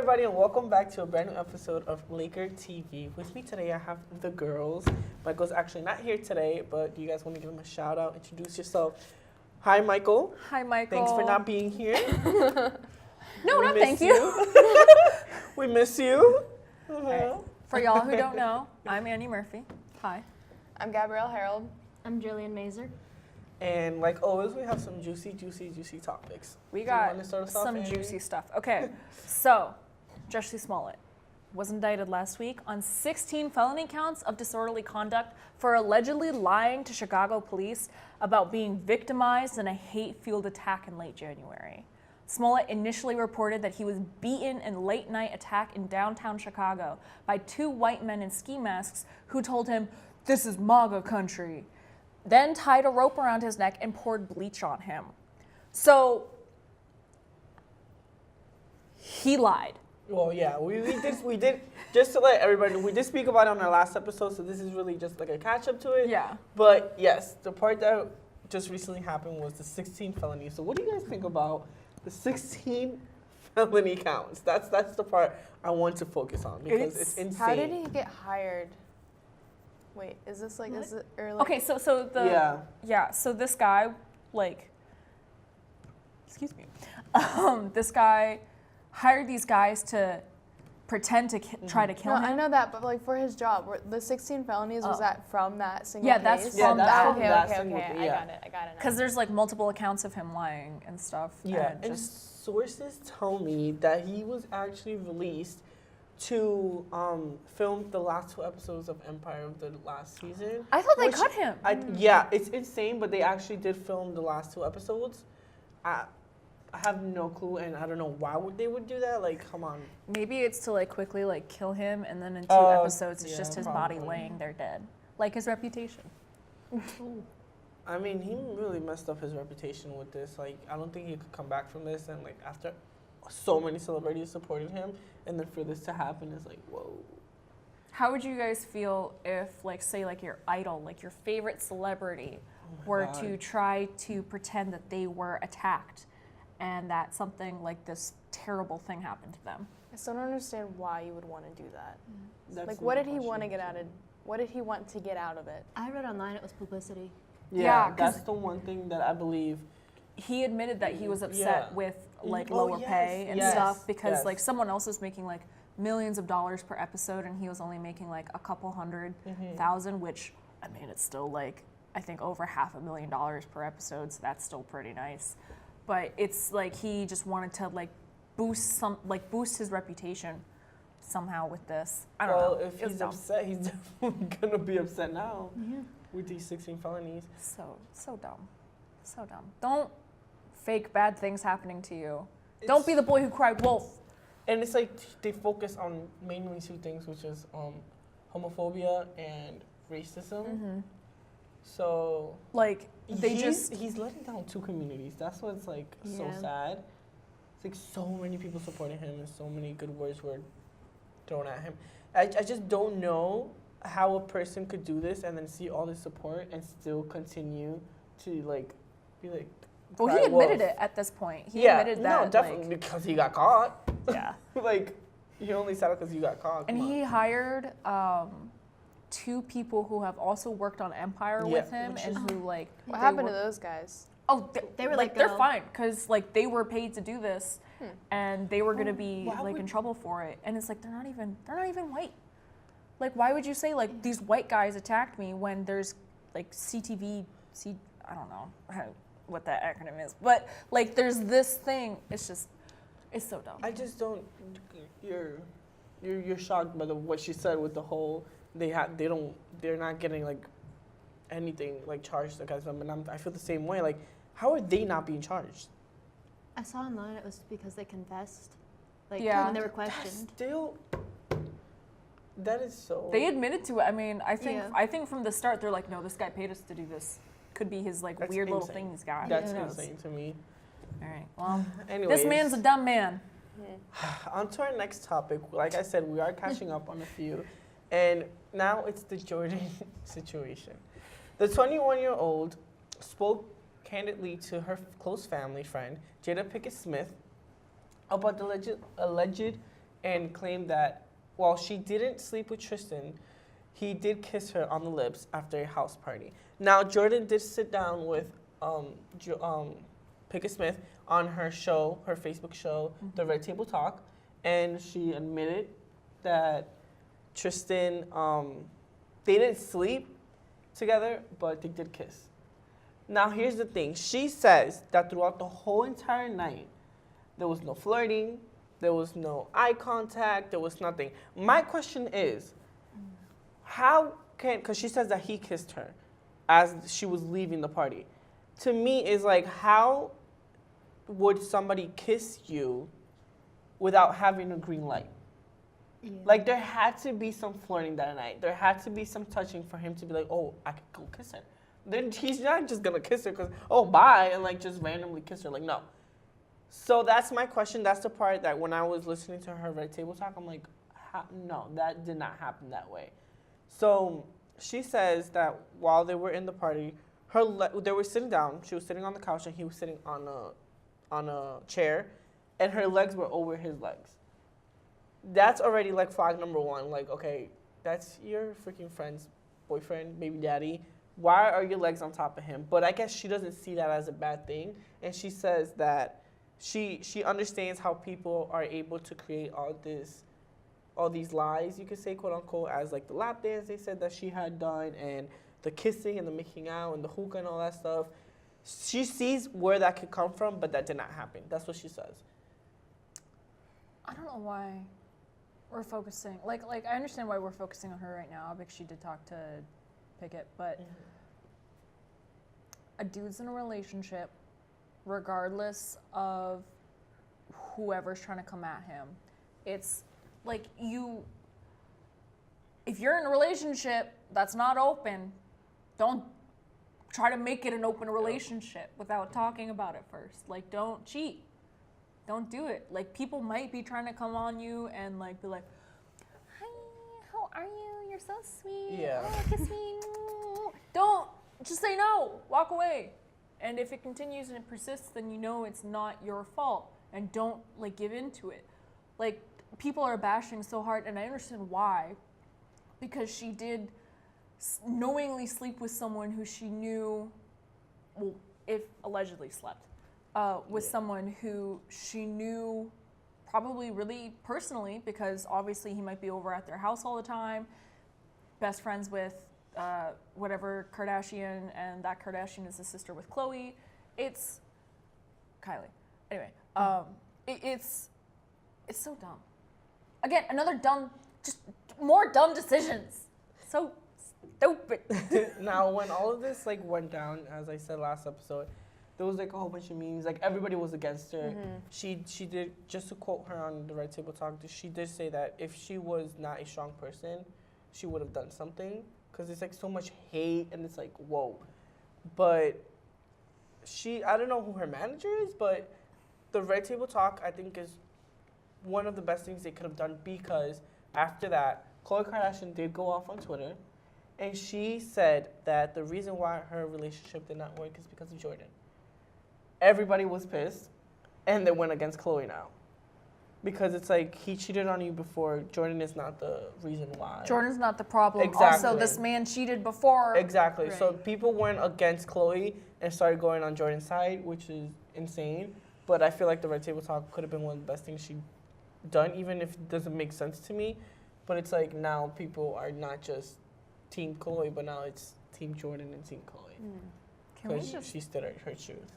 everybody, and welcome back to a brand new episode of Laker TV. With me today, I have the girls. Michael's actually not here today, but do you guys want to give him a shout out? Introduce yourself. Hi, Michael. Hi, Michael. Thanks for not being here. No, thank you. We miss you. Right. For y'all who don't know, I'm Annie Murphy. Hi. I'm Gabrielle Harold. I'm Jillian Mazer. And like always, we have some juicy topics. We got some juicy stuff. Okay, so Jussie Smollett was indicted last week on 16 felony counts of disorderly conduct for allegedly lying to Chicago police about being victimized in a hate-fueled attack in late January. Smollett initially reported that he was beaten in a late-night attack in downtown Chicago by two white men in ski masks who told him, "This is MAGA country," then tied a rope around his neck and poured bleach on him. So he lied. Well, yeah, we did, just to let everybody know, we did speak about it on our last episode, so this is really just like a catch up to it. Yeah. But yes, the part that just recently happened was the 16 felonies. So what do you guys think about the 16 felony counts? That's the part I want to focus on because it's insane. How did he get hired? Wait, is this like, is it, or like? Okay, so so this guy, like, excuse me, this guy hired these guys to pretend to try to kill him. I know that, but like for his job, the 16 felonies, was that from that single Yeah, case? that's from that. Okay, that okay, single okay. case, I yeah. got it now. Because there's like multiple accounts of him lying and stuff. Yeah, and just sources tell me that he was actually released to film the last two episodes of Empire of the last season. I thought they cut him. Yeah, it's insane, but they actually did film the last two episodes. I have no clue, and I don't know why they would do that. Like, come on. Maybe it's to like quickly like kill him, and then in 2 episodes it's yeah, just his probably. body laying there dead, like his reputation. I mean, he really messed up his reputation with this. Like, I don't think he could come back from this. And like after so many celebrities supported him, and then for this to happen is like, whoa. How would you guys feel if, like, say, like your idol, like your favorite celebrity, were to try to pretend that they were attacked, and that something like this terrible thing happened to them? I still don't understand why you would want to do that. That's Like, the what did he question want to get out too. of? What did he want to get out of it? I read online it was publicity. Yeah, 'cause that's the one thing that I believe. He admitted that he was upset Yeah. with like Oh, lower yes, pay and yes, stuff because yes. like someone else was making like millions of dollars per episode and he was only making like a couple hundred thousand, which I mean it's still like I think over $500,000 per episode, so that's still pretty nice. But it's like he just wanted to like boost his reputation somehow with this. I don't know. Well, if It was he's dumb. upset, he's definitely gonna be upset now with these 16 felonies. So dumb. So dumb. Don't fake bad things happening to you. Don't be the boy who cried wolf. And it's like they focus on mainly two things, which is homophobia and racism. So Like he's letting down two communities. That's what's like so Yeah. sad. It's like so many people supporting him and so many good words were thrown at him. I just don't know how a person could do this and then see all this support and still continue to like be like. Well, cry he admitted wolf. it at this point. He Yeah, admitted that. no, definitely because he got caught. Yeah. Like he only said it because you got caught. And Come he on. hired two people who have also worked on Empire Yeah, with him which and is- who like. What they happened were- to those guys? Oh, They were like let they're go. fine because like they were paid to do this, and they were gonna be why like in would- trouble for it. And it's like they're not even white. Like why would you say like these white guys attacked me when there's like CTV, I don't know what that acronym is, but like there's this thing. It's so dumb. I just don't. You're shocked by what she said with the whole they're not getting like anything like charged against them, and I feel the same way. Like, how are they not being charged? I saw online it was because they confessed. Like Yeah. when they were That's questioned. still. That is so. They admitted to it. I mean, I Yeah. think from the start they're like, no, this guy paid us to do this. Could be his like That's weird little insane. thing he's got. That's Who knows? insane to me. All right. Well, Anyways, this man's a dumb man. on to our next topic. Like I said, we are catching up on a few, and now it's the Jordyn situation. The 21-year-old spoke candidly to her close family friend, Jada Pinkett Smith, about the alleged and claimed that while she didn't sleep with Tristan, he did kiss her on the lips after a house party. Now, Jordyn did sit down with Pickett Smith on her show, her Facebook show, The Red Table Talk, and she admitted that Tristan, they didn't sleep together, but they did kiss. Now, here's the thing. She says that throughout the whole entire night, there was no flirting, there was no eye contact, there was nothing. My question is, how can, because she says that he kissed her as she was leaving the party. To me, is like, how would somebody kiss you without having a green light? Yeah. Like, there had to be some flirting that night. There had to be some touching for him to be like, oh, I could go kiss her. Then he's not just gonna kiss her because, oh, bye, and like just randomly kiss her. Like, no. So that's my question. That's the part that when I was listening to her Red Table Talk, I'm like, no, that did not happen that way. So she says that while they were in the party, they were sitting down. She was sitting on the couch and he was sitting on a chair, and her legs were over his legs. That's already like flag number one. Like, okay, that's your freaking friend's boyfriend, baby daddy. Why are your legs on top of him? But I guess she doesn't see that as a bad thing, and she says that she understands how people are able to create all these lies, you could say, quote unquote, as like the lap dance they said that she had done, and the kissing and the making out and the hookah and all that stuff. She sees where that could come from, but that did not happen. That's what she says. I don't know why we're focusing. Like I understand why we're focusing on her right now because she did talk to Pickett, but a dude's in a relationship, regardless of whoever's trying to come at him. It's like if you're in a relationship that's not open, don't try to make it an open relationship without talking about it first. Like, don't cheat. Don't do it. Like, people might be trying to come on you and like be like, hi, how are you? You're so sweet. Yeah. Oh, kiss me. Don't, just say no. Walk away. And if it continues and it persists, then you know it's not your fault. And don't like give into it. Like, people are bashing so hard, and I understand why. Because she did knowingly sleep with someone who she knew, well, if allegedly slept, with someone who she knew probably really personally, because obviously he might be over at their house all the time, best friends with whatever Kardashian, and that Kardashian is the sister with Khloe. It's Kylie. Anyway, it's so dumb. Again, another dumb, just more dumb decisions. So stupid. Now, when all of this like went down, as I said last episode, there was like a whole bunch of memes. Like, everybody was against her. She did, just to quote her on the Red Table Talk, she did say that if she was not a strong person, she would have done something. Because it's like so much hate, and it's like, whoa. But I don't know who her manager is, but the Red Table Talk, I think, is one of the best things they could have done, because after that, Khloe Kardashian did go off on Twitter, and she said that the reason why her relationship did not work is because of Jordyn. Everybody was pissed, and they went against Khloe now. Because it's like, he cheated on you before. Jordyn is not the reason why. Jordyn's not the problem. Exactly. Also, this man cheated before. Exactly. Right. So people went against Khloe and started going on Jordyn's side, which is insane. But I feel like the Red Table Talk could have been one of the best things she done, even if it doesn't make sense to me. But it's like, now people are not just Team Khloe, but now it's Team Jordyn and Team Khloe. Because she stood her truth.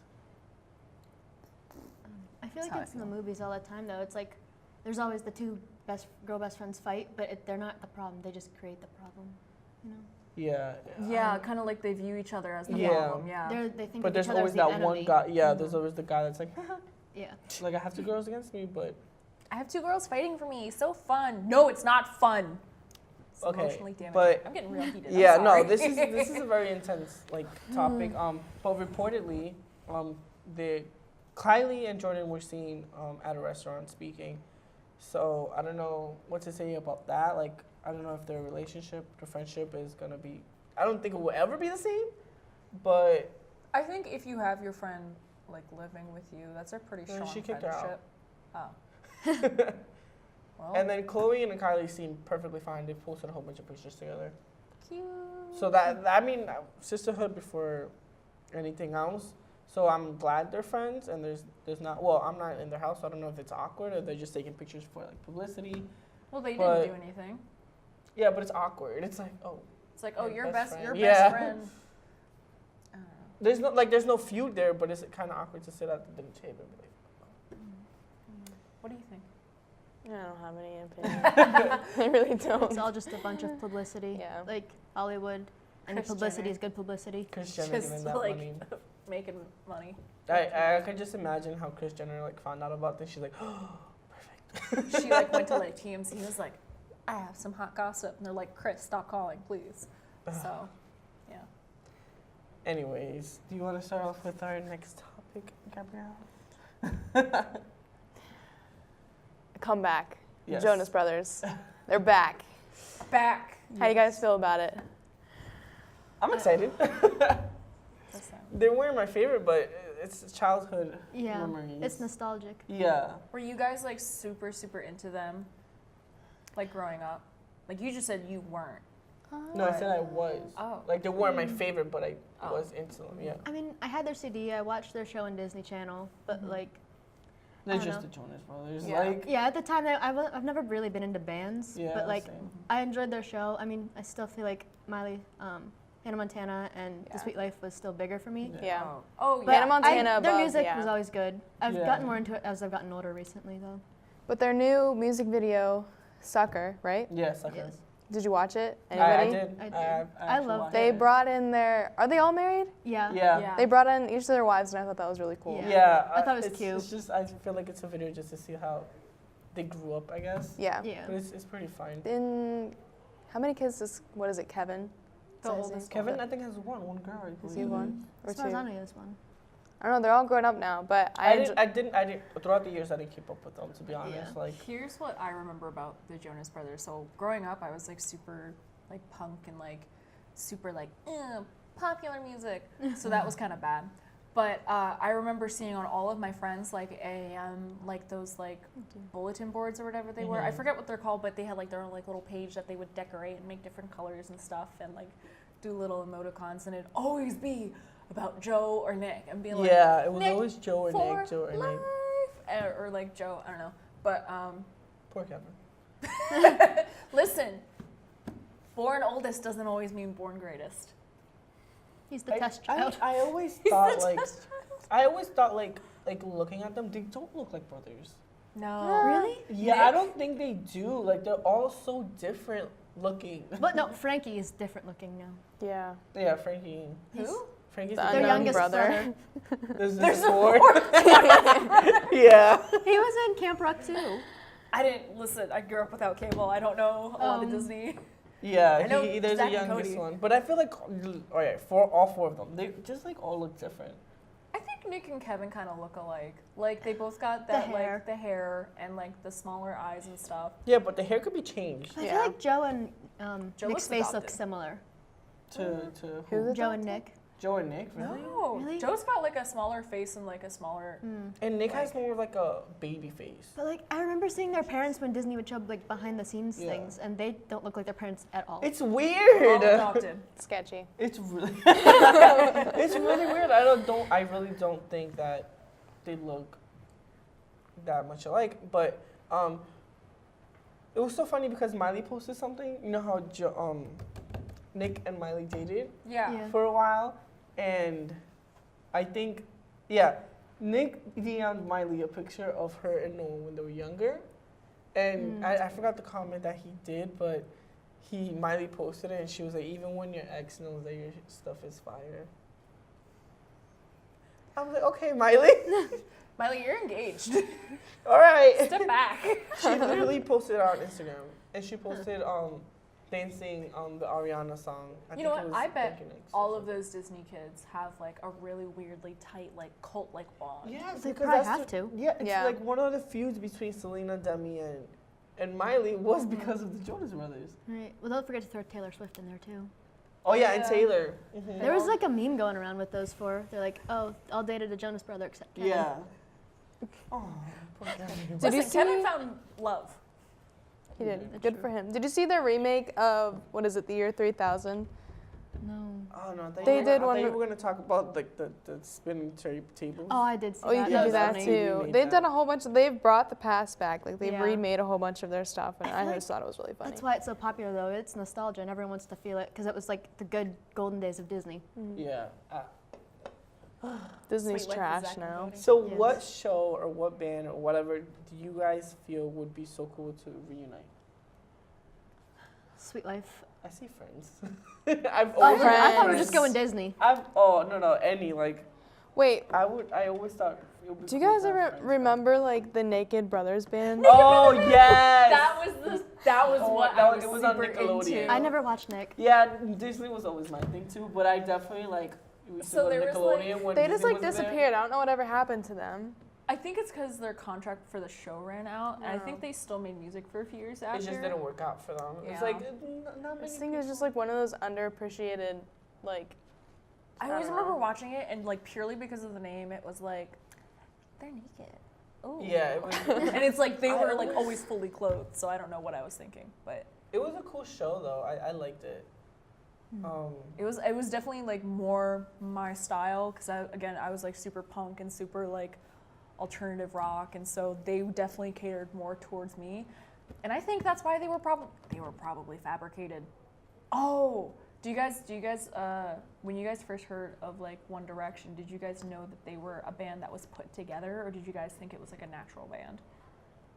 I feel like it's in the movies all the time, though. It's like there's always the two best friends fight, but they're not the problem. They just create the problem, you know? Yeah. Yeah, kind of like they view each other as the Yeah. problem. Yeah. They think But of there's each other always as the that enemy. one guy. Yeah, there's always the guy that's like, Yeah. like, I have two girls against me, but I have two girls fighting for me. So fun. No, it's not fun. It's okay. Emotionally damaging. But I'm getting real heated. yeah, I'm sorry. no, this is a very intense like topic. But reportedly, Kylie and Jordyn were seen at a restaurant speaking. So I don't know what to say about that. Like, I don't know if their relationship, their friendship is gonna be. I don't think it will ever be the same. But I think if you have your friend like living with you, that's a pretty strong she kicked her friendship. out. Oh. Well, And then Chloe and Kylie seem perfectly fine. They posted a whole bunch of pictures together. cute. So I mean, sisterhood before anything else. So I'm glad they're friends, and there's not. Well, I'm not in their house, so I don't know if it's awkward or they're just taking pictures for like publicity. Well, they but- didn't do anything. Yeah, but it's awkward. It's like, oh, It's like, oh, Your your best best, friend. your Yeah. best friend. I don't know. there's no feud there, but it's kind of awkward to sit at the dinner table and be like, What do you think? I don't have any opinion. I really don't. It's all just a bunch of publicity. Yeah. Like Hollywood, any Kris publicity Jenner. is good publicity. Kris Jenner Just giving that like money. making money. I could just imagine how Kris Jenner like found out about this. She's like, oh, perfect. She like went to like TMZ and was like, I have some hot gossip, and they're like, Chris, stop calling, please. So, yeah. Anyways, do you want to start off with our next topic, Gabrielle? Comeback. Yes. Jonas Brothers. They're back. Back. How do you guys feel about it? I'm excited. Listen. They weren't my favorite, but it's childhood Yeah, memories. it's nostalgic. Yeah. Were you guys like super, super into them, like growing up? Like you just said you weren't. No, I said I was. Oh. Like they weren't my favorite, but I Oh. was into them. Yeah. I mean, I had their CD. I watched their show on Disney Channel, but Mhm. like, They're I don't just know. the Jonas Brothers. Yeah. Like, yeah, at the time, I've never really been into bands, yeah. but like, same. I enjoyed their show. I mean, I still feel like Miley, Hannah Montana, and Yeah. The Sweet Life was still bigger for me. Yeah. Oh, But yeah. Hannah Montana their above, music yeah. was always good. I've Yeah. gotten more into it as I've gotten older recently, though. But their new music video, Sucker, right? Yeah, sucker. Yes. Did you watch it? I Anybody? did. I did. I I loved They it. brought in are they all married? Yeah. Yeah. Yeah. They brought in each of their wives, and I thought that was really cool. Yeah. Yeah. I thought it was it's, cute. It's just I feel like it's a video just to see how they grew up, I guess. Yeah. Yeah. But it's pretty fun. In how many kids does Kevin? The Is that his oldest name? Kevin, I think, has one girl. I Does believe. he have one or As far as I two? know, he has one. I don't know. They're all grown up now, but I didn't. Throughout the years, I didn't keep up with them. To be honest, Yeah. like Here's what I remember about the Jonas Brothers. So growing up, I was like super like punk and like super like popular music. So that was kind of bad. But I remember seeing on all of my friends like like those like bulletin boards or whatever they were. I Mhm. forget what they're called, but they had like their own like little page that they would decorate and make different colors and stuff and like do little emoticons, and it'd always be about Joe or Nick and being like, yeah, it was Nick always Joe or for Nick, Joe or Nick. life, or like Joe, I don't know. But Poor Kevin. listen, born oldest doesn't always mean born greatest. He's the test I child. always thought like looking at them, they don't look like brothers. No. Really? Yeah, Nick? I don't think they do. Like they're all so different looking. But no, Frankie is different looking now. Yeah. Yeah, Frankie. Who? Frankie's The the Their unknown youngest brother. There's a four. Yeah. He was in Camp Rock too. I didn't listen. I grew up without cable. I don't know a lot of Disney. Yeah, I know there's Zach a and youngest Cody. one. But I feel like, all right, for all four of them, they just like all look different. I think Nick and Kevin kind of look alike. Like they both got The that hair. like the hair and like the smaller eyes and stuff. Yeah, but the hair could be changed I Yeah. feel like Joe and Joe Nick's looks face adopted. look similar. to Who's Joe and adopted? Nick. Joe and Nick, really? No, Really? Joe's got like a smaller face and like a smaller. And Nick has more of like a baby face. But like, I remember seeing their parents when Disney would show like behind the scenes Yeah. things, and they don't look like their parents at all. It's All weird. adopted. Sketchy. It's really, it's really weird. I really don't think that they look that much alike. But it was so funny because Miley posted something. You know how Nick and Miley dated Yeah. Yeah. for a while, and I think, yeah, Nick DM'd Miley a picture of her and Noah when they were younger, and I forgot the comment that he did, but Miley posted it, and she was like, even when your ex knows that your stuff is fire. I was like, okay, Miley, Miley, you're engaged. all right. Step back. She literally posted it on Instagram, and she posted dancing the Ariana song. You know think what? it was I bet Thank You Next or all of something. those Disney kids have like a really weirdly tight, like cult-like bond. Yes, They because probably that's have to. Yeah, it's Yeah. like one of the feuds between Selena, Demi, and Miley was because of the Jonas Brothers. Right. Well, don't forget to throw Taylor Swift in there too. Oh yeah, and Yeah. Taylor. Mhm. There was like a meme going around with those four. They're like, oh, all dated a Jonas brother except Kevin. Yeah. Oh, poor Demi. Did you Listen, Kevin see- found love. He did. That's Good true. for him. Did you see their remake of, what is it, the year 3000? No. Oh no, They did I one thought you with- were gonna talk about like the spinning tables. Oh, I did see Oh, you that. can That do was that funny. too. Remade They've that. done a whole bunch they've brought the past back. Like they've Yeah. remade a whole bunch of their stuff and I feel I like just thought it was really funny. That's why it's so popular, though. It's nostalgia, and everyone wants to feel it because it was like the good golden days of Disney. Yeah. Disney's Sweet Life of trash Zack and now. Cody. So Yes. what show or what band or whatever do you guys feel would be so cool to reunite? Sweet Life. I see Friends. I've Oh, always Friends. I thought we were just going Disney. any like Wait, I always thought it would be do you cool guys to have ever Friends remember like the Naked Brothers band? back. Oh yes. That was Oh, what that I was- was it was on super Nickelodeon. into. I never watched Nick. Yeah, Disney was always my thing too, but I definitely like we used to So go to there was, Nickelodeon when They just Disney like was there. disappeared. I don't know whatever happened to them. I think it's because their contract for the show ran out, and I think they still made music for a few years after. It just didn't work out for them. It's Yeah. like not I many think it was just like one of those underappreciated like I always remember watching it, and like purely because of the name, it was like they're naked. Ooh. Yeah, it was, And it's like they I were like always- always fully clothed, so I don't know what I was thinking, but it was a cool show though. I liked it. it was definitely like more my style because I was like super punk and super like alternative rock, and so they definitely catered more towards me, and I think that's why they were probably fabricated. Oh, do you guys when you guys first heard of like One Direction, did you guys know that they were a band that was put together, or did you guys think it was like a natural band?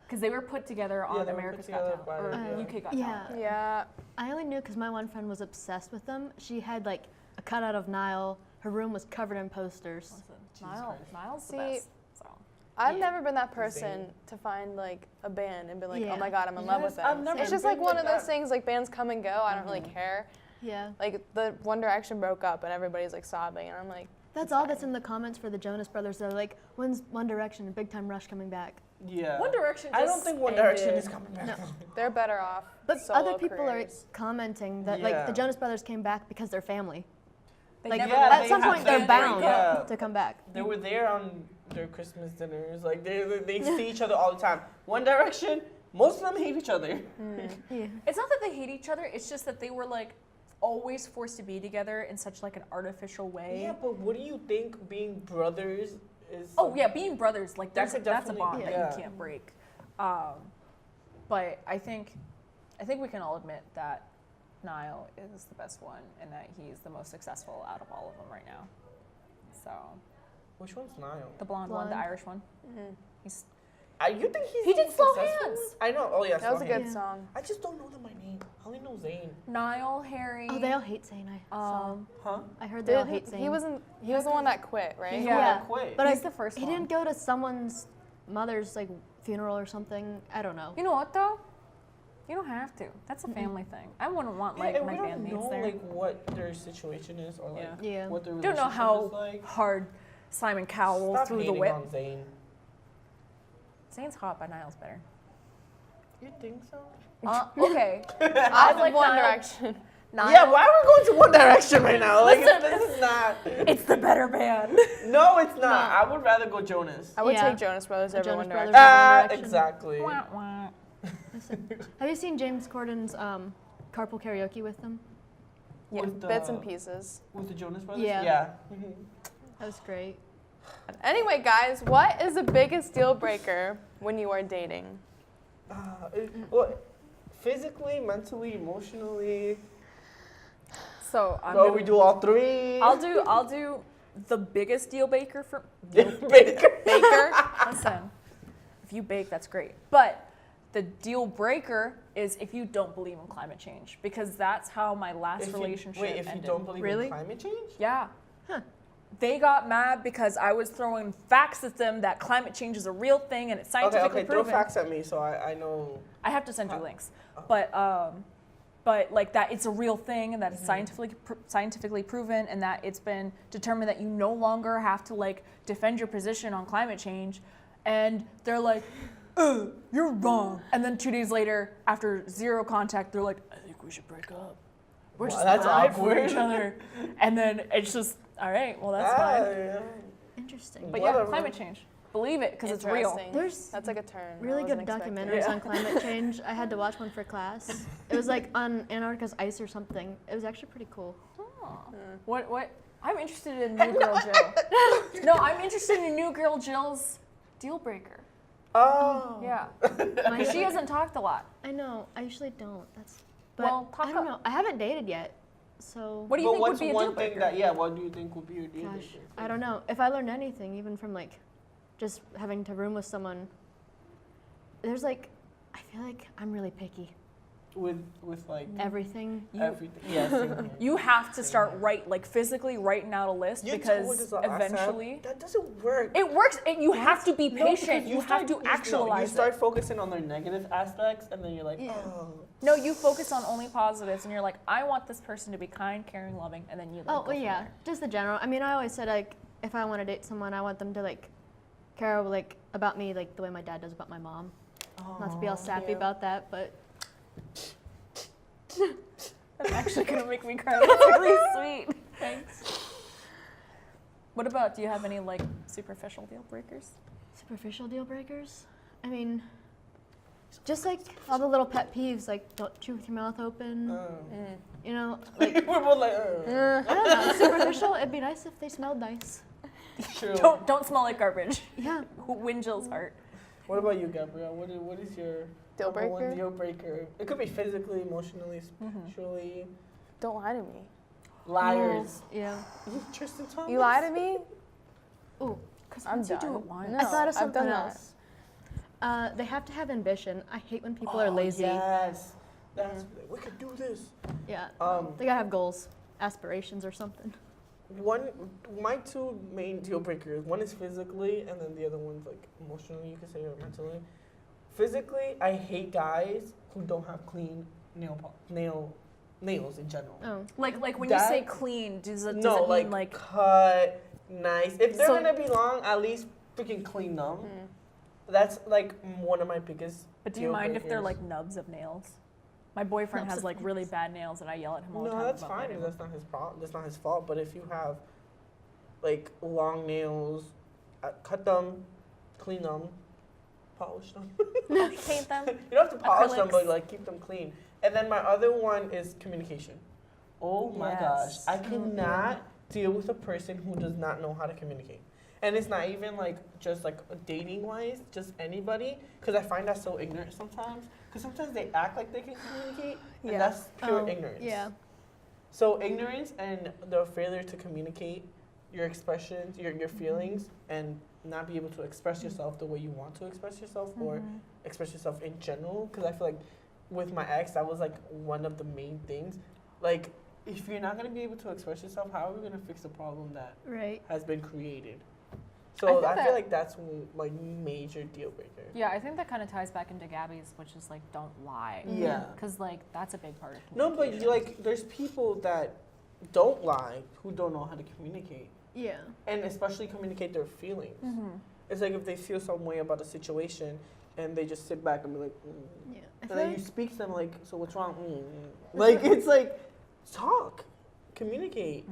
Because they were put together on they were America's put Got together Talent, or by- UK Got Yeah. Talent. yeah. I only knew because my one friend was obsessed with them. She had like a cutout of Niall. Her room was covered in posters. Listen, Christ. Niall's the See, best. So. I've Yeah. never been that person Insane. to find like a band and be like, Yeah. oh my god, I'm in love Yes, with them. I've never It's just been like one like of those that. things like bands come and go. I don't really care. Yeah. Like the One Direction broke up and everybody's like sobbing and I'm like, That's all that's in the comments for the Jonas Brothers. They're like, when's One Direction and Big Time Rush coming back? Yeah. One Direction. I don't just think One Direction ended. is coming back. No. they're better off. But solo other people careers. are commenting that like Yeah. the Jonas Brothers came back because they're family. They Like never Yeah, at they some have point to they're break bound up. to come back. They were there on their Christmas dinners. Like they see each other all the time. One Direction, most of them hate each other. Yeah. It's not that they hate each other. It's just that they were like always forced to be together in such like an artificial way. Yeah, but what do you think being brothers is? Oh yeah, being brothers, like That that's could that's a definitely- bond yeah. that you can't break. But I think we can all admit that Niall is the best one and that he's the most successful out of all of them right now. So Which one's Niall? the blonde one, the Blonde. Irish one. He's You think he's He the did most Slow successful? Hands. I know. Oh yeah, That was a Slow good Hands. song. I just don't know them by name. I only know Zayn. Niall, Harry. Oh, they all hate Zayn. Huh? I heard they all Did, hate Zayn. he was the one that quit, right? He's Yeah. the one that quit. But He's I, the first he one. didn't go to someone's mother's like funeral or something. I don't know. You know what though? You don't have to. That's a family thing. I wouldn't want like and my we don't bandmates know there. like what their situation is or like Yeah. Yeah. what their Don't know relationship how is like. hard Simon Cowell Stop threw the hating whip. on Zayn. Zayn's hot, but Niall's better. You think so? Okay. I like like One Niall. Direction. Niall, Yeah, why are we going to One Direction right now? Like Listen. this is not. it's the better band. No, it's not. I would rather go Jonas. I would Yeah. take Jonas Brothers over Jonas One Brothers. Direction. One Direction. Exactly. Wah, wah. Have you seen James Corden's carpool karaoke with them? Yeah, With bits and the- pieces. With the Jonas Brothers? Yeah. Yeah. That was great. Anyway, guys, what is the biggest deal breaker when you are dating? Well, physically, mentally, emotionally. So I'm Oh, gonna, we do all three. I'll do the biggest deal breaker for Baker. Baker? listen. If you bake, that's great. But the deal breaker is if you don't believe in climate change, because that's how my last relationship Wait, if ended. you don't believe Really? in climate change? Yeah. They got mad because I was throwing facts at them that climate change is a real thing and it's scientifically Okay, throw proven. facts at me so I know. I have to send you links, but like that it's a real thing and that it's scientifically proven and that it's been determined that you no longer have to like defend your position on climate change, and they're like, you're wrong. And then 2 days later, after zero contact, they're like, I think we should break up. We're Wow, just that's not for awkward. each other. And then it's just all right. Well, that's fine. Yeah. Interesting. But yeah, Whatever. climate change. Believe it, because it's real. Interesting. There's That's like a turn. I really good wasn't expecting. documentaries on climate change. I had to watch one for class. It was like on Antarctica's ice or something. It was actually pretty cool. Oh. What? I'm interested in New Girl Jill. No, I'm interested in New Girl Jill's deal breaker. Oh. Yeah. My- She hasn't talked a lot. I know. I usually don't. But Well, talk I don't up. know. I haven't dated yet, so. What do you But think would what's be a deal one thing breaker? that, yeah, what do you think would be your deal Gosh, breaker? I don't know. If I learned anything, even from like just having to room with someone, there's like, I feel like I'm really picky. With like Everything. everything. Yeah, same here. You have to start physically writing out a list You told because us last time, eventually that doesn't work. it works. And you have to be No, patient. because You have to You actualize start it. focusing on their negative aspects, and then you're like, Yeah. oh. No, you focus on only positives, and you're like, I want this person to be kind, caring, loving, and then you. Like, Oh, go well, from yeah. there. Just the general. I mean, I always said like, if I want to date someone, I want them to like care like about me like the way my dad does about my mom. Not to be all sappy cute. about that, but That's actually gonna make me cry. That's really sweet. Thanks. What about? Do you have any like superficial deal breakers? superficial deal breakers. I mean, just like all the little pet peeves, like don't chew with your mouth open. You know, like We're both like, I don't know. Superficial. It'd be nice if they smelled nice. True. Don't smell like garbage. Yeah. Win Jill's heart. What about you, Gabrielle? What is your Deal number one breaker? deal breaker? It could be physically, emotionally, spiritually. Don't lie to me. Liars. Yeah. Tristan Thompson. You lie to me? Ooh. Because I'm once you done. do it once. No, I thought of I've something done that. else. They have to have ambition. I hate when people are lazy. Yes. That's we could do this. Yeah. Um, They gotta have goals, aspirations, or something. my two main deal breakers. One is physically, and then the other one's like emotionally. You could say, or mentally. Physically, I hate guys who don't have clean nails in general. Oh. Like when That- you say clean, does it No, mean like cut, nice. If they're So- gonna be long, at least freaking clean them. That's like one of my biggest. But do you deal mind if they're breakers. like nubs of nails? My boyfriend Nubs has of like really bad nails, and I yell at him all the time. No, that's about fine. biting That's not his problem. That's not his fault. But if you have like long nails, cut them, clean them, polish them. them. Paint them. You don't have to polish them, but Acrylics. like keep them clean. And then my other one is communication. Oh my gosh, Yes. I cannot deal with a person who does not know how to communicate. And it's not even like just like dating wise, just anybody, because I find that so ignorant sometimes. Because sometimes they act like they can communicate, and Yeah. that's pure Oh, ignorance. Yeah. So ignorance and the failure to communicate your expressions, your feelings, and not be able to express yourself the way you want to express yourself, or express yourself in general. Because I feel like with my ex, that was like one of the main things. Like, if you're not gonna be able to express yourself, how are we gonna fix a problem that Right. has been created? I So think I, feel that- like that's like major deal breaker. Yeah, I think that kind of ties back into Gabby's, which is like don't lie. Yeah. Because like that's a big part of No, but communication. you like there's people that don't lie who don't know how to communicate, Yeah. and especially communicate their feelings. It's like if they feel some way about a situation and they just sit back and be like, Yeah. I and feel then like you speak to them like, so what's wrong? Like it's like talk, communicate.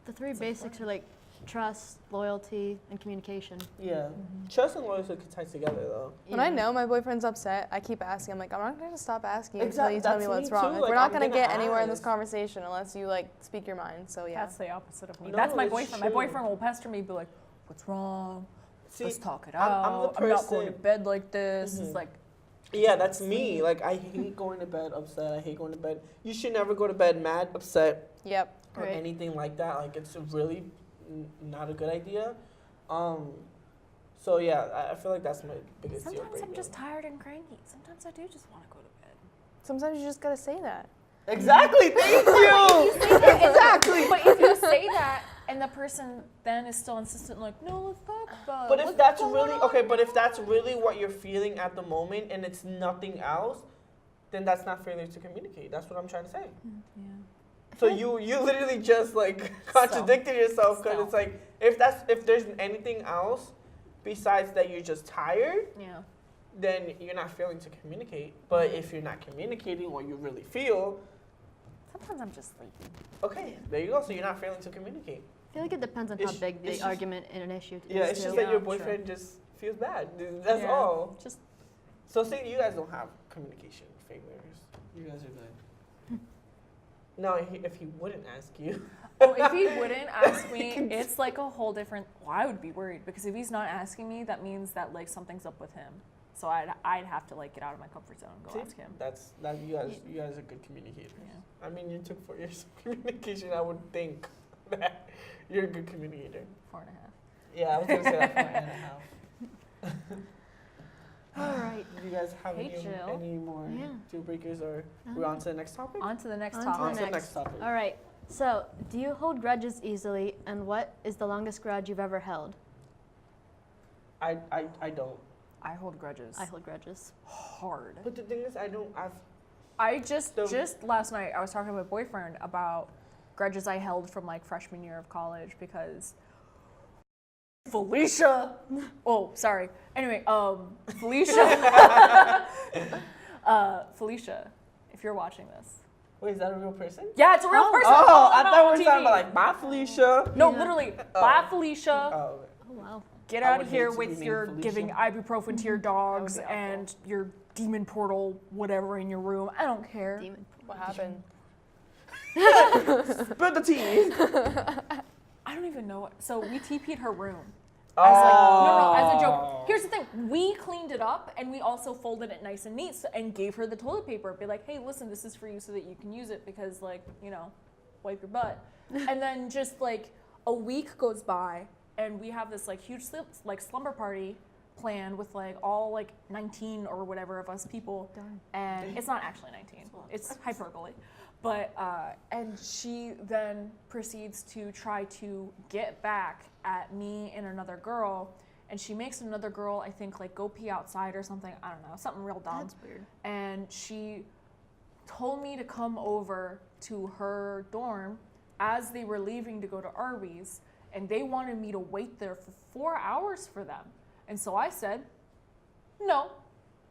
the three basics are like trust, loyalty, and communication. Yeah, trust and loyalty could tie together though. When I know my boyfriend's upset, I keep asking. I'm like, I'm not going to stop asking until Exactly, you tell me that's what's me wrong. too, Like, like, we're not I'm going to gonna get anywhere in this ask. conversation unless you like speak your mind. So yeah. That's the opposite of me. No, That's my it's boyfriend. My true. boyfriend will pester me, be like, "What's wrong? See, Let's talk it I'm the out. I'm not going to person- bed like this." Mhm. It's like, yeah, that's me. Like I hate going to bed upset. I hate going to bed. You should never go to bed mad, upset, Yep. or Right. anything like that. Like it's really not a good idea. So yeah, I feel like that's my biggest deal sometimes breaker. I'm just tired and cranky. Sometimes I do just want to go to bed. Sometimes you just got to say that. Exactly. Thank you. Exactly. But if you say that and the person then is still insistent, like, no, let's talk about it. But if What's that's going really on?" okay, but if that's really what you're feeling at the moment and it's nothing else, then that's not failure to communicate. That's what I'm trying to say. Yeah. So you literally just like contradicted yourself because it's like if there's anything else besides that you're just tired, Yeah. then you're not failing to communicate. But if you're not communicating what you really feel, Sometimes I'm just sleepy. okay, there you go. So you're not failing to communicate. I feel like it depends on It's- how big it's the just- argument and an issue is. Yeah, it's too. just that your Yeah, boyfriend just feels bad. That's Yeah. all. Just So say you guys don't have communication failures. You guys are good. No, if he wouldn't ask you. oh, if he wouldn't ask me, it's like a whole different. Well, I would be worried because if he's not asking me, that means that like something's up with him. So I'd have to like get out of my comfort zone and go See, ask him. You guys are good communicators. Yeah. I mean, you took 4 years of communication. I would think that you're a good communicator. 4.5. Yeah, I was gonna say that 4.5. All right. Do you guys have Hey, Jill. any more Yeah. deal breakers, or we're on to the next topic? On to the next On to topic. On to the next. next topic. All right. So, do you hold grudges easily, and what is the longest grudge you've ever held? I don't. I hold grudges. I hold grudges. hard. But the thing is, I just The- last night I was talking to my boyfriend about grudges I held from like freshman year of college because Felicia. Oh, sorry. Anyway, Felicia. Felicia, if you're watching this. Wait, is that a real person? Yeah, it's a real person. Oh, I I'm thought on we were TV. talking about like, bye, Felicia. No, Yeah. literally. Oh. Bye, Felicia. Oh, Oh wow. Get I out would of hate here to be with named your Felicia. giving ibuprofen to your dogs That would be and your demon portal, whatever, in your room. I don't care. Demon. What happened? spill the tea. I don't even know. So we TP'd her room. Oh. As like, no, as a joke. Here's the thing. We cleaned it up and we also folded it nice and neat and gave her the toilet paper. Be like, hey, listen, this is for you so that you can use it because, like, you know, wipe your butt. And then just like a week goes by and we have this like huge slumber party planned with like all like 19 or whatever of us people. Darn. And it's not actually 19. It's hyperbole. But, and she then proceeds to try to get back at me and another girl. And she makes another girl, I think, like go pee outside or something. I don't know, something real dumb. That's weird. And she told me to come over to her dorm as they were leaving to go to Arby's. And they wanted me to wait there for 4 hours for them. And so I said, no,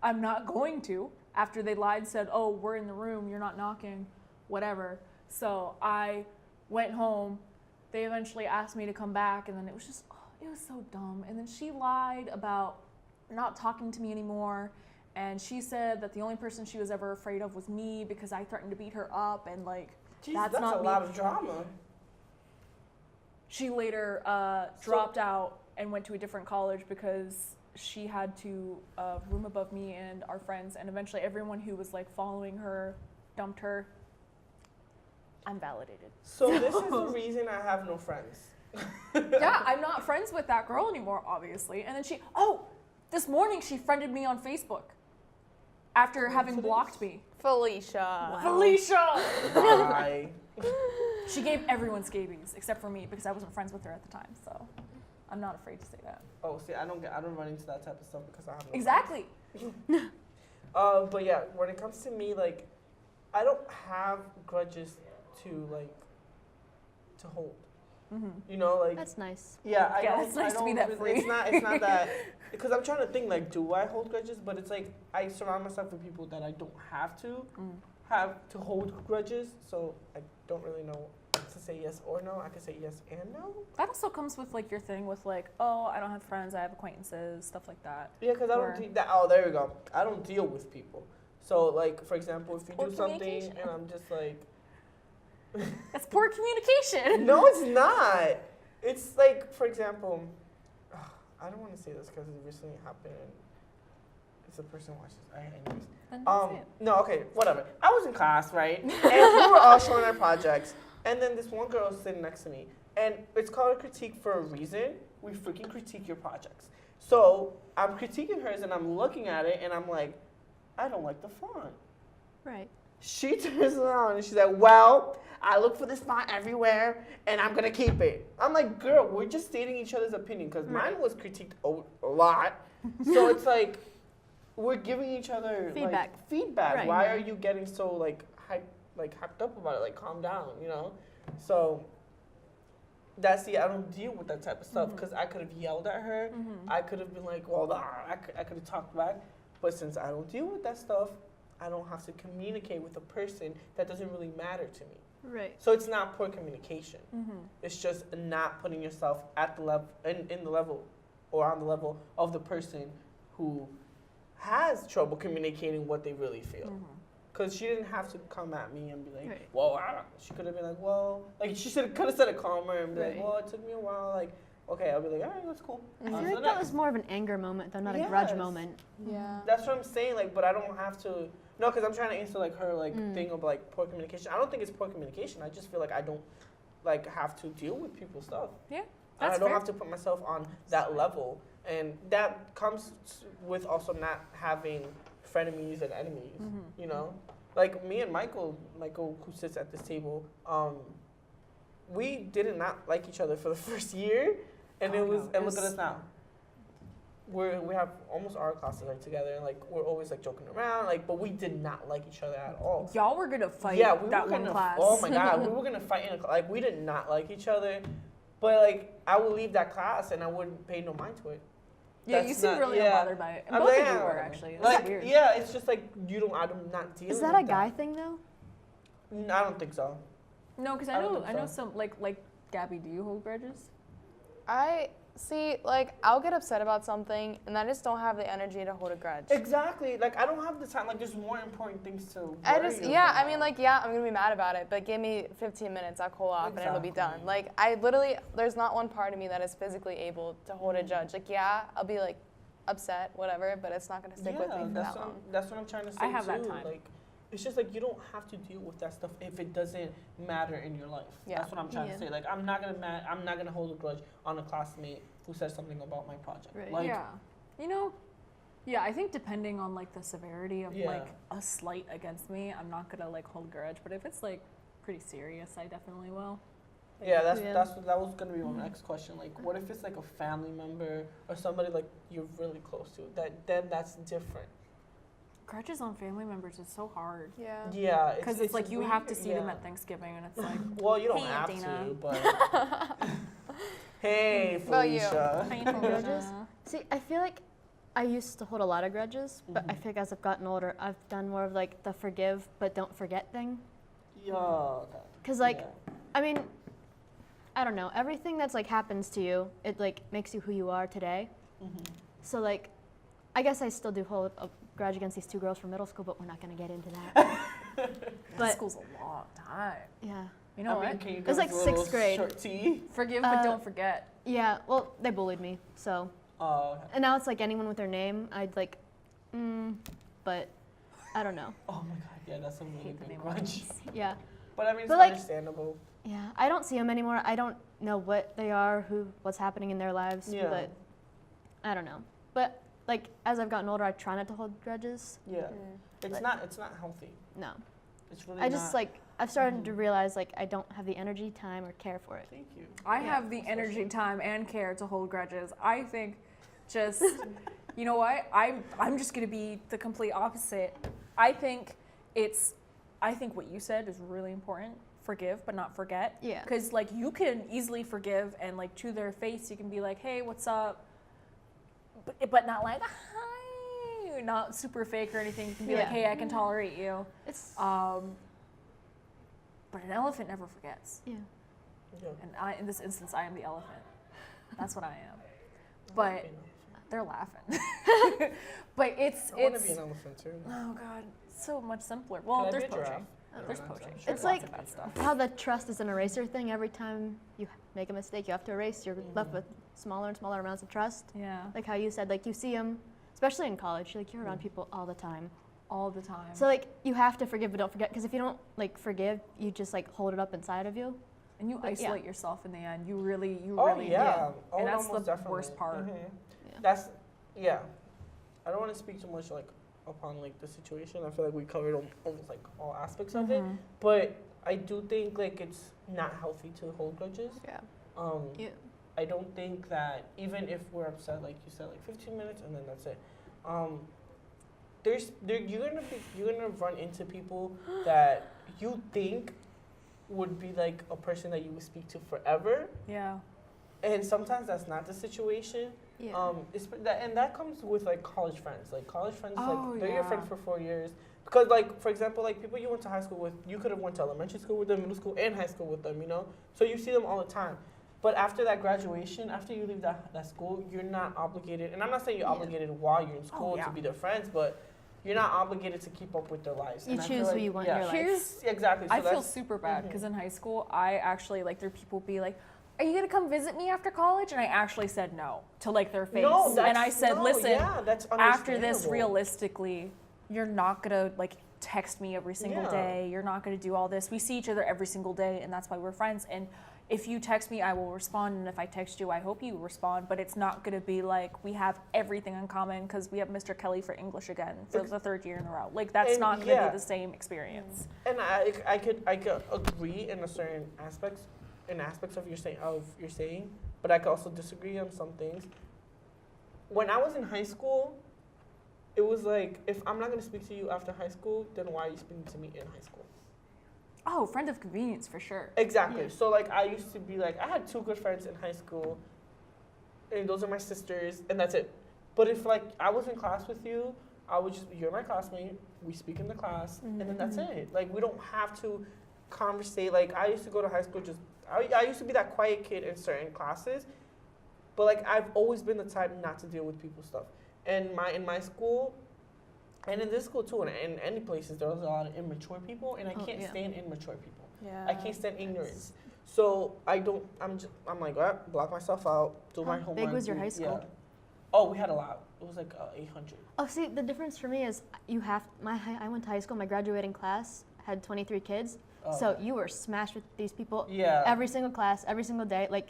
I'm not going to. After they lied, said, oh, we're in the room, you're not knocking. Whatever. So I went home. They eventually asked me to come back, and then it was just, it was so dumb. And then she lied about not talking to me anymore. And she said that the only person she was ever afraid of was me because I threatened to beat her up, and like, Jeez, that's that's not a me. lot of drama. She later dropped out and went to a different college because she had to room above me and our friends, and eventually everyone who was like following her dumped her. I'm validated. So this is the reason I have no friends. Yeah, I'm not friends with that girl anymore, obviously. And then this morning she friended me on Facebook after having blocked me. Felicia. Felicia! Bye. She gave everyone scabies except for me because I wasn't friends with her at the time. So I'm not afraid to say that. Oh, see, I don't run into that type of stuff because I have no Exactly. But yeah, when it comes to me, like, I don't have grudges to hold. Mm-hmm. You know, like. That's nice. Yeah, I Yeah, don't. it's nice I to be don't that really- free. It's not that. Because I'm trying to think, like, do I hold grudges? But it's like I surround myself with people that I don't have to hold grudges. So I don't really know to say yes or no. I could say yes and no. That also comes with like your thing with like, oh, I don't have friends, I have acquaintances, stuff like that. Yeah, because I Or- don't. Oh, there we go. I don't deal with people. So, like, for example, if you Poor do something communication. and I'm just like. That's poor communication. No, it's not. It's like, for example, I don't want to say this because it recently happened. If the person watches, anyways. Then that's it. No, okay, whatever. I was in class, right? And we were all showing our projects. And then this one girl was sitting next to me. And it's called a critique for a reason. We freaking critique your projects. So I'm critiquing hers and I'm looking at it and I'm like, I don't like the font. Right. She turns around and she's like, well, I look for this font everywhere and I'm going to keep it. I'm like, girl, we're just stating each other's opinion because mine was critiqued a lot. So it's like, we're giving each other Feedback. Like, feedback. Right. Why are you getting so hyped up about it? Like, calm down, you know? So I don't deal with that type of stuff because I could have yelled at her. I could have been like, well, nah, I could have talked back. But since I don't deal with that stuff, I don't have to communicate with a person that doesn't really matter to me. Right. So it's not poor communication. It's just not putting yourself at the level in the level or on the level of the person who has trouble communicating what they really feel. Because she didn't have to come at me and be like, Right. well, I don't. She could have been like, well, like she could have said it calmer and be like, Right. well, it took me a while. Like, okay, I'll be like, all right, that's cool. I On feel to like the that next. was more of an anger moment, though, not a grudge Yes. moment. Yeah. That's what I'm saying. Like, but I don't have to. No, because I'm trying to answer like her like thing of like poor communication. I don't think it's poor communication. I just feel like I don't like have to deal with people's stuff. Yeah, And that's I don't fair. have to put myself on that level, and that comes with also not having frenemies and enemies. You know, like me and Michael, who sits at this table, we did not like each other for the first year, and Oh, it was no, and it look at was- us now. We have almost our classes are together, and like we're always like joking around, like, but we did not like each other at all. Y'all were gonna fight Yeah, we that were one gonna. class. Oh my god, we were gonna fight in a like we did not like each other, but like I would leave that class and I wouldn't pay no mind to it. Yeah, you That's seem not- really yeah. unbothered by it. And I'm both like, of you yeah, were actually. It's like weird. yeah, it's just like I'm not dealing. Is that with a guy thing, though? I don't think so. No, because I I don't know think so. some like Gabby. Do you hold grudges? I see, like, I'll get upset about something, and I just don't have the energy to hold a grudge. Exactly. Like I don't have the time. Like there's more important things to. I worry just, yeah, I about. mean, like, yeah, I'm gonna be mad about it, but give me 15 minutes, I'll cool off, and it'll be done. Exactly. Like, I literally, there's not one part of me that is physically able to hold Mm-hmm. a judge. Like, yeah, I'll be like upset, whatever, but it's not gonna stick with me for that's that what long. that's what I'm trying to say I have too. that time. Like, it's just like you don't have to deal with that stuff if it doesn't matter in your life. Yeah. That's what I'm trying to say. Like, I'm not gonna hold a grudge on a classmate who says something about my project. Right. Like, yeah, you know, yeah. I think depending on like the severity of Yeah. like a slight against me, I'm not gonna like hold grudge. But if it's like pretty serious, I definitely will. Yeah, Yeah. that was gonna be my next question. Like, what if it's like a family member or somebody like you're really close to? Then that's different. Grudges on family members is so hard Yeah. Yeah, because it's like you have to weird, see them yeah. at Thanksgiving, and it's like, Well, you don't Hey, have Dana. to, but hey, About you. Felicia. Grudges? See, I feel like I used to hold a lot of grudges, but I feel like as I've gotten older, I've done more of like the forgive but don't forget thing. Yeah. Okay. Cause like, Yeah. I mean, I don't know. Everything that's like happens to you, it like makes you who you are today. So like, I guess I still do hold a grudge against these two girls from middle school, but we're not gonna get into that. But But- school's a long time. Yeah. You know I mean, what? can you It was give like us a little 6th grade. Short tea? Forgive but Uh, don't forget. Yeah. Well, they bullied me, so Oh, okay. and now it's like anyone with their name, I'd like, but I don't know. Oh my god, yeah, that's a really Hate the big name grudge. Yeah. But I mean, it's But, like- understandable. Yeah, I don't see them anymore. I don't know what they are, what's happening in their lives, Yeah. but I don't know. But like as I've gotten older, I try not to hold grudges. Yeah, Mm. it's not healthy. No, It's really I just not. like I've started to realize like I don't have the energy, time, or care for it. Thank you. I Yeah. have the energy, time, and care to hold grudges. I think just, you know what? I'm just going to be the complete opposite. I think what you said is really important. Forgive, but not forget. Yeah. Because, like, you can easily forgive and, like, to their face, you can be like, hey, what's up? But not like, hi. Not super fake or anything. You can be like, Yeah. hey, I can tolerate you. It's But an elephant never forgets. yeah. Yeah. And in this instance, I am the elephant. That's what I am. But they're laughing. But it's I want to be an elephant too. oh god, so much simpler. Well, Can I there's be a poaching. giraffe? There's No, poaching. I'm sure There's It's lots like- of bad stuff. How the trust is an eraser thing. Every time you make a mistake, you have to erase. You're left with smaller and smaller amounts of trust. Yeah, Like how you said, like you see them, especially in college. Like you're around people all the time. all the time. So like you have to forgive but don't forget, because if you don't like forgive, you just like hold it up inside of you. and you but, yeah. isolate yourself in the end. You really Oh do. yeah. Oh, And that's no, most the definitely. worst part. Mhm. Yeah. That's yeah. I don't want to speak too much like upon like the situation. I feel like we covered almost like all aspects of it. But I do think like it's not healthy to hold grudges. Yeah. Yeah. I don't think that even if we're upset, like you said, like 15 minutes and then that's it. You're gonna run into people that you think would be like a person that you would speak to forever, Yeah. and sometimes that's not the situation. Yeah. And that comes with like college friends. Like college friends, Oh, like they're your yeah. friend for 4 years. Because like for example, like people you went to high school with, you could have went to elementary school with them, middle school, and high school with them. You know, so you see them all the time. But after that graduation, after you leave that school, you're not obligated. And I'm not saying you're Yeah. obligated while you're in school yeah. to be their friends, but you're not obligated to keep up with their lives. You And I feel choose who like- you want yeah. in your life. Here's Exactly. So I feel that's- super bad Mhm. because in high school, I actually like there are people be like, "Are you gonna come visit me after college?" And I actually said no to like their face, No, and I said, no, "Listen, yeah, that's after this, understandable. realistically, you're not gonna like text me every single Yeah. day. You're not gonna do all this. We see each other every single day, and that's why we're friends. And if you text me, I will respond. And if I text you, I hope you respond. But it's not gonna be like we have everything in common because we have Mr. Kelly for English again for the third year in a row. Like that's And not gonna yeah. be the same experience." And I could agree in a certain aspects of your saying, but I could also disagree on some things. When I was in high school, it was like, if I'm not going to speak to you after high school, then why are you speaking to me in high school? Oh, friend of convenience for sure. Exactly. Yeah. So like I used to be like, I had 2 good friends in high school, and those are my sisters, and that's it. But if like I was in class with you, I would just, you're my classmate, we speak in the class, and then that's it. Like we don't have to conversate. Like I used to go to high school I used to be that quiet kid in certain classes, but like I've always been the type not to deal with people's stuff. And in my school, and in this school too, and in any places, there was a lot of immature people, and I Oh, can't yeah. stand immature people. Yeah. I can't stand ignorance. So I'm like, block myself out, do my How homework. big was your high school? Yeah. Oh, we had a lot. It was like 800. Oh, see, the difference for me is I went to high school. My graduating class had 23 kids, Oh. so you were smashed with these people Yeah. every single class, every single day. Like,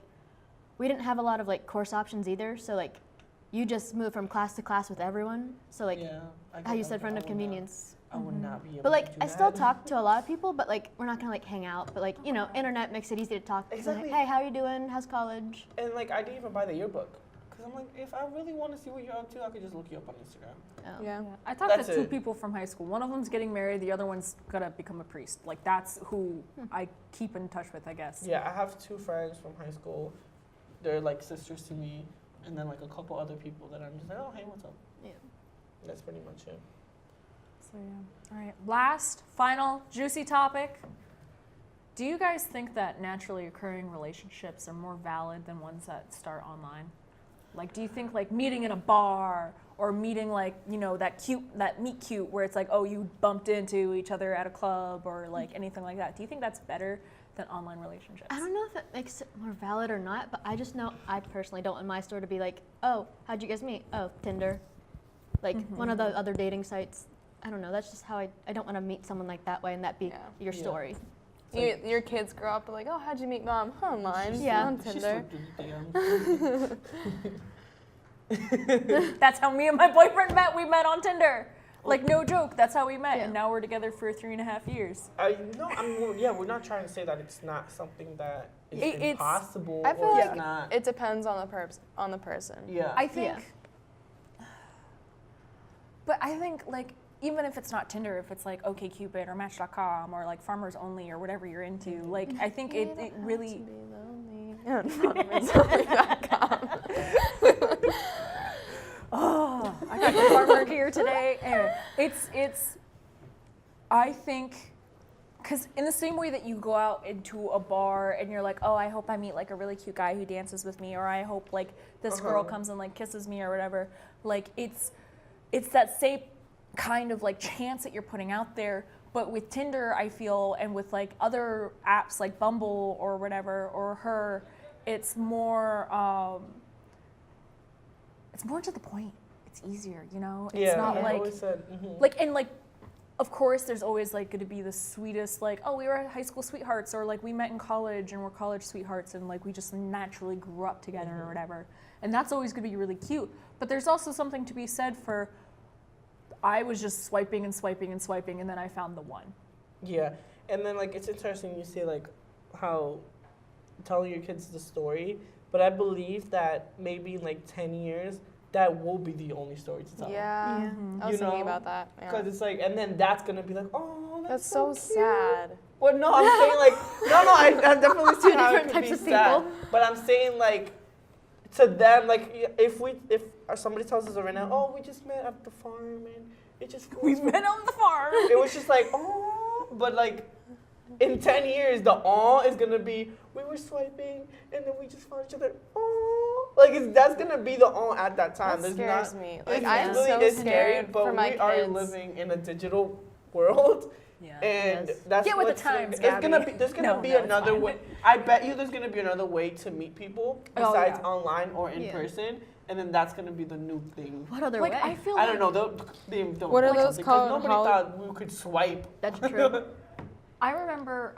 we didn't have a lot of like course options either, so like, you just moved from class to class with everyone. So like, yeah, I how you get- said, friend I of would not- convenience. I would not be able But like, to do I still that. talk to a lot of people, but like, we're not gonna like hang out. But like, you know, internet makes it easy to talk. Exactly. Like, hey, how are you doing? How's college? And like, I didn't even buy the yearbook. Because I'm like, if I really want to see what you're up to, I could just look you up on Instagram. Oh. Yeah. I talked That's to 2 it. people from high school. One of them's getting married. The other one's gonna become a priest. Like that's who I keep in touch with, I guess. Yeah, I have 2 friends from high school. They're like sisters to me. And then like a couple other people that I'm just like, oh, hey, what's up? Yeah. That's pretty much it. So yeah. All right. Last, final, juicy topic. Do you guys think that naturally occurring relationships are more valid than ones that start online? Like, do you think like meeting in a bar or meeting like, you know, that meet cute where it's like, oh, you bumped into each other at a club or like anything like that? Do you think that's better than online relationships? I don't know if it makes it more valid or not, but I just know I personally don't want my store to be like, oh, how'd you guys meet? Oh, Tinder. Like one of the other dating sites. I don't know. That's just how I don't want to meet someone like that way and that be Yeah. your Yeah. story. Your kids grow up like, oh, how'd you meet mom? Online. Yeah. On She Tinder. slipped through the DMs. That's how me and my boyfriend met. We met on Tinder. Like, no joke. That's how we met. Yeah. And now we're together for 3.5 years. We're not trying to say that it's not something that is It's- impossible. I feel or like it's not. it depends on the person. Yeah. I think, but I think like even if it's not Tinder, if it's like OkCupid or Match.com or like Farmers Only or whatever you're into, like I think it really. Oh, I got the farmer here today. Anyway, it's. I think, because in the same way that you go out into a bar and you're like, oh, I hope I meet like a really cute guy who dances with me, or I hope like this girl comes and like kisses me or whatever. Like it's that same kind of like chance that you're putting out there. But with Tinder, I feel, and with like other apps like Bumble or whatever, or Her, it's more to the point. It's easier, you know? It's not I like always said, of course there's always like going to be the sweetest, like, oh, we were high school sweethearts, or like we met in college and we're college sweethearts and like we just naturally grew up together or whatever. And that's always going to be really cute. But there's also something to be said for, I was just swiping and swiping and swiping and then I found the one. Yeah, and then like it's interesting you say like how telling your kids the story, but I believe that maybe in like 10 years that will be the only story to tell. Yeah. Mm-hmm. I was You thinking know? about that. Because Yeah. it's like, and then that's gonna be like, oh, That's so cute. sad. Well, no, I'm saying like, I definitely see Two how it different could be types of sad. people. But I'm saying like, to them, like if somebody tells us right now, oh, we just met at the farm and it just We met on the farm. it was just like, oh, but like, in 10 years, the awe is gonna be, we were swiping and then we just found each other. Oh, like that's gonna be the awe at that time. That There's scares not, me. it Like I'm really so is scary, scared but for my we are kids. living in a digital world. Yeah. And Yes. that's Get with the what's times, It's gonna Gabby. be. There's gonna No, be no, it's another fine. way. I bet you there's gonna be another way to meet people Oh, besides yeah. online or in Yeah. person, and then that's gonna be the new thing. What other Like way? I feel I like don't know. They'll What are like those something, 'cause called? Nobody How- thought we could swipe. That's true. I remember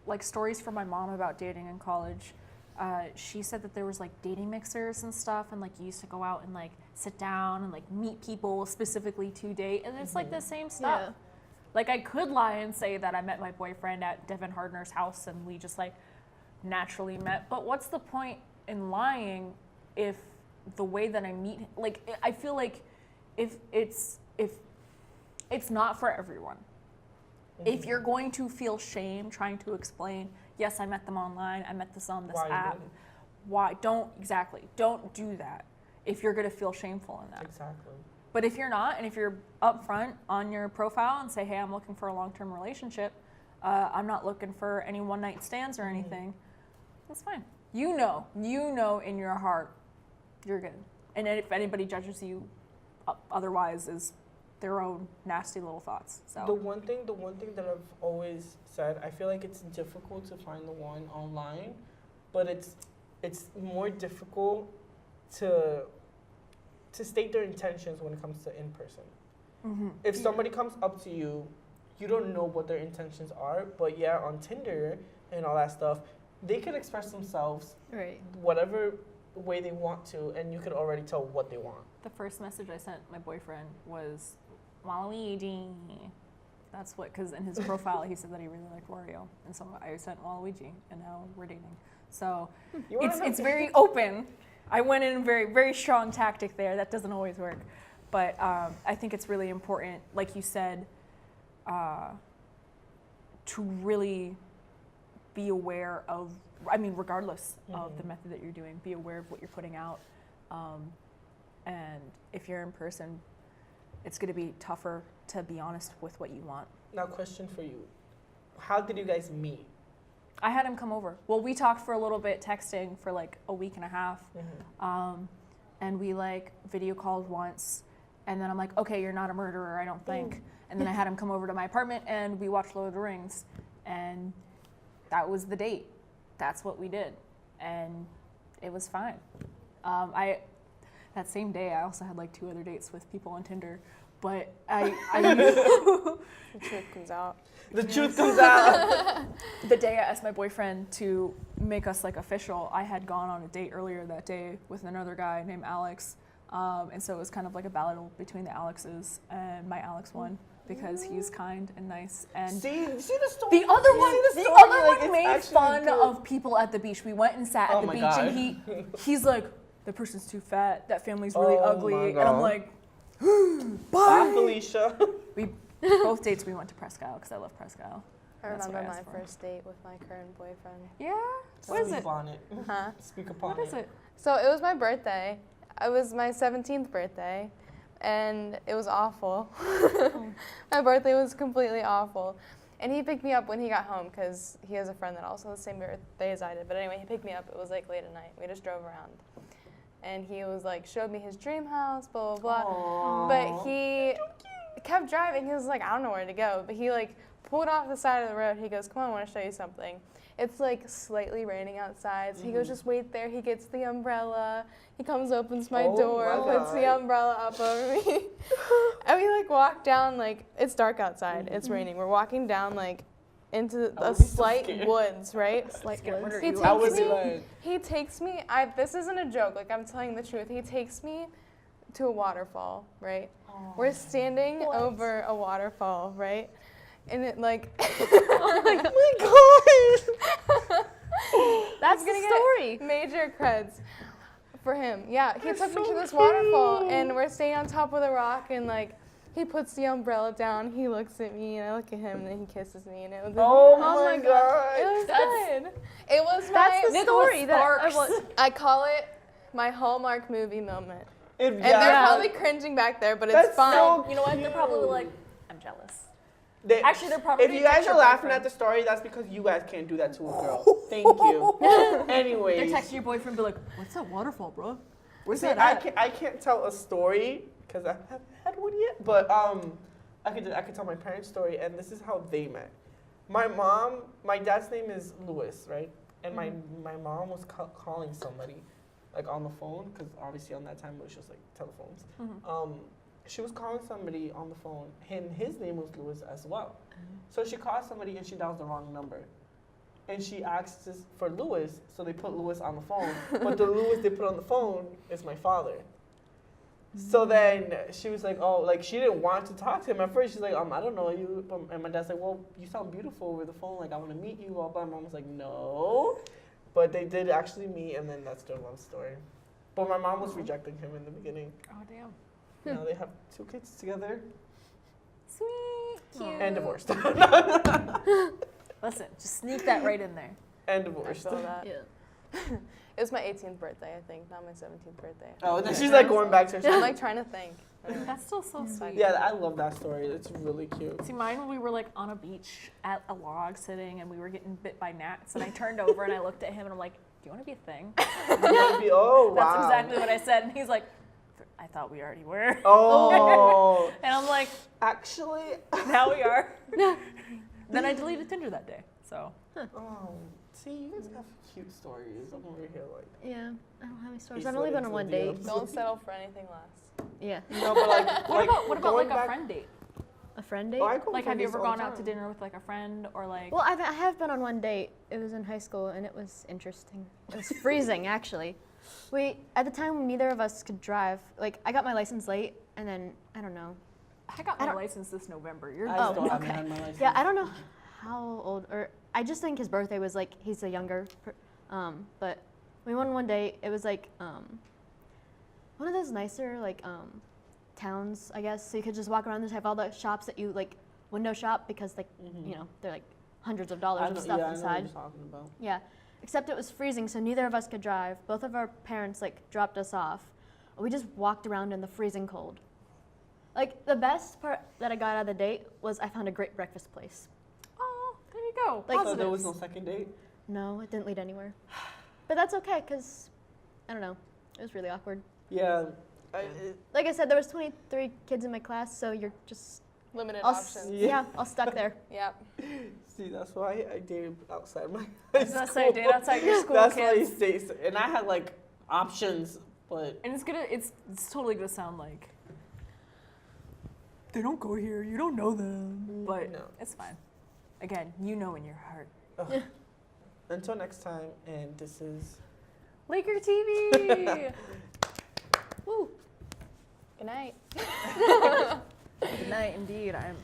like stories from my mom about dating in college. She said that there was like dating mixers and stuff, and like you used to go out and like sit down and like meet people specifically to date, and it's like the same stuff. Yeah. Like I could lie and say that I met my boyfriend at Devin Hardner's house and we just like naturally met, but what's the point in lying if the way that I meet, like I feel like if it's not for everyone. If you're going to feel shame trying to explain, yes, I met them online, I met this on this Why you app. didn't? Why? Don't do that if you're going to feel shameful in that. Exactly. But if you're not, and if you're upfront on your profile and say, hey, I'm looking for a long-term relationship, I'm not looking for any one-night stands or anything, that's fine. You know in your heart you're good. And if anybody judges you otherwise is their own nasty little thoughts. So The one thing that I've always said, I feel like it's difficult to find the one online, but it's more difficult to state their intentions when it comes to in person. mm-hmm. If somebody comes up to you, you don't know what their intentions are, but yeah, on Tinder and all that stuff, they can express themselves Right. whatever way they want to, and you could already tell what they want. The first message I sent my boyfriend was Waluigi. That's what, because in his profile he said that he really liked Wario, and so I sent Waluigi, and now we're dating. So You wanna know? it's very open. I went in a very, very strong tactic there. That doesn't always work, but I think it's really important, like you said, to really be aware of. I mean, regardless of the method that you're doing, be aware of what you're putting out. And if you're in person, it's going to be tougher to be honest with what you want. Now, question for you: how did you guys meet? I had him come over. Well, we talked for a little bit, texting for like a week and a half. And we like video called once. And then I'm like, okay, you're not a murderer, I don't think. And then I had him come over to my apartment and we watched Lord of the Rings. And that was the date. That's what we did. And it was fine. That same day, I also had like 2 other dates with people on Tinder. But I The truth comes out. The truth comes out. the day I asked my boyfriend to make us like official, I had gone on a date earlier that day with another guy named Alex. And so it was kind of like a battle between the Alexes, and my Alex won because he's kind and nice. And See the story. the other You one, see the story? other Like, one it's made actually fun good. of people at the beach. We went and sat at Oh the my beach, God. and he's like, "The person's too fat. That family's really Oh ugly." my And I'm God. like, Bye, Felicia. we both dates we went to Presque Isle because I love Presque Isle. I That's what remember I my asked for. first date with my current boyfriend. Yeah. What is Speak it? on it. Huh? Speak upon What is it? So it was my birthday. It was my 17th birthday, and it was awful. My birthday was completely awful. And he picked me up when he got home because he has a friend that also has the same birthday as I did. But anyway, he picked me up. It was like late at night. We just drove around. And he was like, showed me his dream house, blah, blah, blah. Aww. But he kept driving. He was like, I don't know where to go. But he like pulled off the side of the road. He goes, come on, I want to show you something. It's like slightly raining outside. So he goes, just wait there. He gets the umbrella. He comes, opens my Oh door, my puts the God. umbrella up over me. And we like walk down, like, it's dark outside. It's raining. We're walking down like into I a would be so slight scared. woods, right? Let's get murdered. He You I out. would takes be me. like, He takes me. This isn't a joke. Like, I'm telling the truth. He takes me to a waterfall, right? We're standing over a waterfall, right? And it like, oh my god, That's I'm the gonna story. get major creds for him. Yeah, he took me to this waterfall, and we're standing on top of the rock, and like, he puts the umbrella down. He looks at me, and I look at him, and then he kisses me, and it was. oh my god. It was That's- good. It was That's my. the story that I Sparks. was. I call it my Hallmark movie moment. If, And they're probably cringing back there, but it's That's fine. so You know what? They're probably cute. like, I'm jealous. Actually, they're probably. If you guys are laughing at the story, that's because you guys can't do that to a girl. Thank you. Anyways. They're texting your boyfriend, be like, "What's that waterfall, bro? Where's See, that at?" I can't tell a story because I haven't had one yet. But I could tell my parents' story, and this is how they met. My dad's name is Louis, right? And my mom was calling somebody, like on the phone, because obviously on that time it was just like telephones. She was calling somebody on the phone, and his name was Louis as well. So she called somebody and she dialed the wrong number. And she asked for Louis, so they put Louis on the phone. But the Louis they put on the phone is my father. So then she was like, oh, like she didn't want to talk to him at first. She's like, I don't know you. And my dad's like, well, you sound beautiful over the phone. Like, I want to meet you. Blah, blah. My mom was like, no. But they did actually meet, and then that's their love story. But my mom was rejecting him in the beginning. Oh damn. Now they have 2 kids together. Sweet. Cute. And divorced. Listen, just sneak that right in there. And I divorced. feel that. Yeah. It was my 18th birthday, I think, not my 17th birthday. Oh, and then she's like going back to her. I'm like trying to think. That's still so sweet. Yeah, I love that story. It's really cute. See, mine, we were like on a beach at a log sitting, and we were getting bit by gnats. And I turned over and I looked at him, and I'm like, "Do you want to be a thing?" Oh, wow. That's exactly what I said. And he's like, "I thought we already were." Oh. And I'm like, Actually. "Now we are." Then I deleted Tinder that day. So. Oh. See, you guys have cute stories. I'm over here like. Yeah, I don't have any stories. He's I've only been into on one the date. DMs. Don't settle for anything less. Yeah. No, but like. What about like going a back- friend date? A friend date? Oh, I go Like, for have you dates ever all gone the out to time. dinner with like a friend or like? Well, I have been on one date. It was in high school, and it was interesting. It was freezing, actually. At the time, neither of us could drive. Like, I got my license late, and then, I don't know. I got I my don't- license this November. You're I just still haven't okay. had my license. Yeah, I don't know how old, or I just think his birthday was like, he's a younger, but we went on one date. It was like one of those nicer, like, towns, I guess. So you could just walk around and have all the shops that you, like, window shop because, like, you know, they're like hundreds of dollars of stuff I know what inside. you're talking about. Yeah, except it was freezing, so neither of us could drive. Both of our parents like dropped us off. We just walked around in the freezing cold. Like the best part that I got out of the date was I found a great breakfast place. Oh, there you go. Like- So there was Positives. no second date? No, it didn't lead anywhere. But that's okay, cause I don't know, it was really awkward. Yeah. Like I said, there was 23 kids in my class, so you're just Limited all options. all stuck there. Yep. See, that's why I dated outside my I was gonna say, date outside your school, That's why I kids. stayed. And I had like options, but. And it's totally gonna sound like they don't go here, you don't know them. But No. it's fine. Again, you know in your heart. Ugh. Until next time, and this is. Laker TV! Woo. Good night. Good night, indeed. I'm